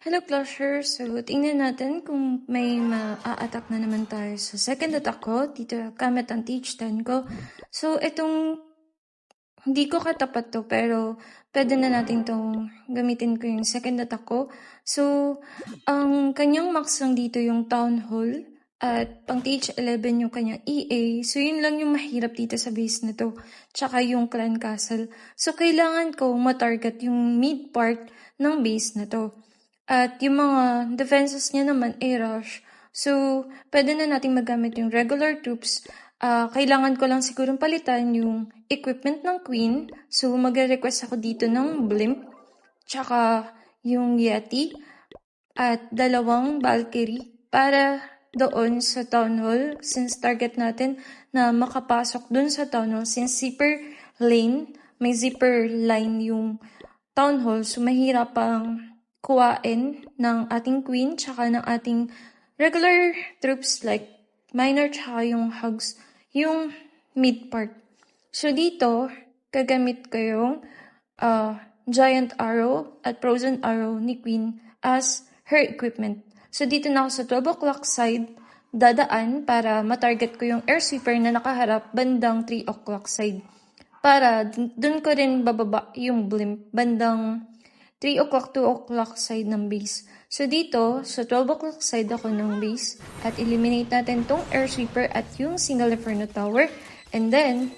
Hello, Closure! So, tingnan natin kung may ma-a-attack na naman tayo sa second attack ko. Dito gamit ang Teach 10 ko. So, itong hindi ko katapat to, pero pwede na natin itong gamitin ko yung second attack ko. So, ang kanyang max lang dito yung Town Hall at pang Teach 11 yung kanyang EA. So, yun lang yung mahirap dito sa base na to. Tsaka yung Clan Castle. So, kailangan ko matarget yung mid part ng base na to. At yung mga defenses niya naman ay rush. So, pwede na natin magamit yung regular troops. Kailangan ko lang sigurong palitan yung equipment ng Queen. So, magre-request ako dito ng Blimp. Tsaka yung Yeti. At 2 Valkyrie. Para doon sa Town Hall. Since target natin na makapasok doon sa Town Hall. Since zipper lane, may zipper line yung Town Hall. So, mahirap pang kuwain ng ating Queen tsaka ng ating regular troops like minor tsaka yung hugs, yung mid part. So dito, gagamit ko yung giant arrow at frozen arrow ni Queen as her equipment. So dito na ako sa 12 o'clock side dadaan para matarget ko yung air sweeper na nakaharap bandang 3 o'clock side. Para dun ko rin bababa yung blimp bandang 3 o'clock, 2 o'clock side ng base. So dito, sa 12 o'clock side ako ng base at eliminate natin tong air sweeper at yung single inferno tower. And then,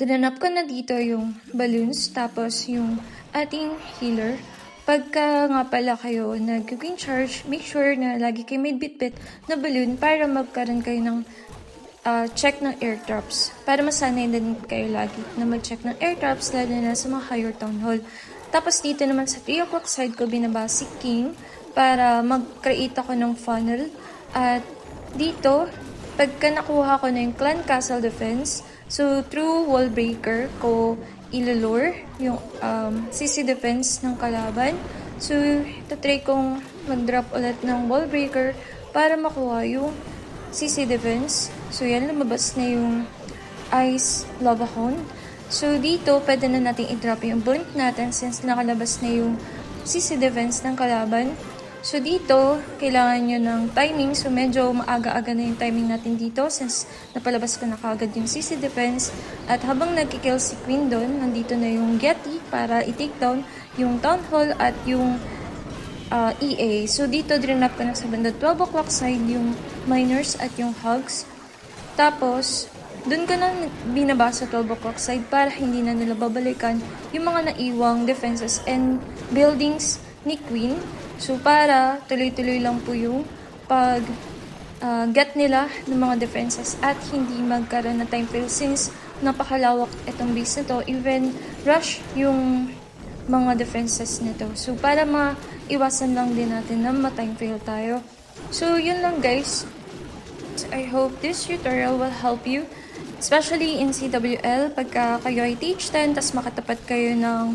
dinanap ko na dito yung balloons tapos yung ating healer. Pagka nga pala kayo nag-queen charge, make sure na lagi kayo may bit-bit na balloon para magkaroon kayo ng check ng air traps. Para masanay din kayo lagi na mag-check ng air traps lalo na sa mga higher town hall. Tapos dito naman sa 3 o'clock side ko binaba si King para mag-create ako ng funnel. At dito, pagka nakuha ko na yung Clan Castle Defense, so through wall breaker ko ilulure yung CC defense ng kalaban. So, itatry kong mag-drop ulit ng wall breaker para makuha yung CC defense. So, yan, lumabas na yung Ice Lava Hound. So, dito, pwede na natin i-drop yung blink natin since nakalabas na yung CC defense ng kalaban. So, dito, kailangan nyo ng timing. So, medyo maaga-aga na yung timing natin dito since napalabas ko na kagad yung CC defense. At habang nagkikill si Queen doon, nandito na yung Yeti para i-take down yung Town Hall at yung EA. So, dito, drinap ko na sa banda 12 o'clock side yung miners at yung hugs. Tapos, doon ko na binaba sa 12 o'clock side para hindi na nila babalikan yung mga naiwang defenses and buildings ni Queen. So, para tuloy-tuloy lang po yung get nila ng mga defenses at hindi magkaroon na time fail since napakalawak itong base na to. Even rush yung mga defenses nito. So, para maiwasan lang din natin na ma-time fail tayo. So, yun lang guys. I hope this tutorial will help you. Especially in CWL, pagka kayo ay Teach 10, tas makatapat kayo ng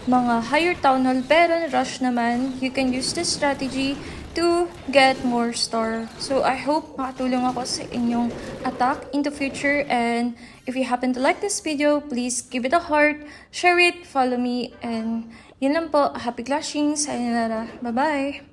mga higher town hall, pero rush naman, you can use this strategy to get more star. So, I hope makatulong ako sa inyong attack in the future. And if you happen to like this video, please give it a heart, share it, follow me, and yun lang po. Happy clashing! Sayonara! Bye-bye!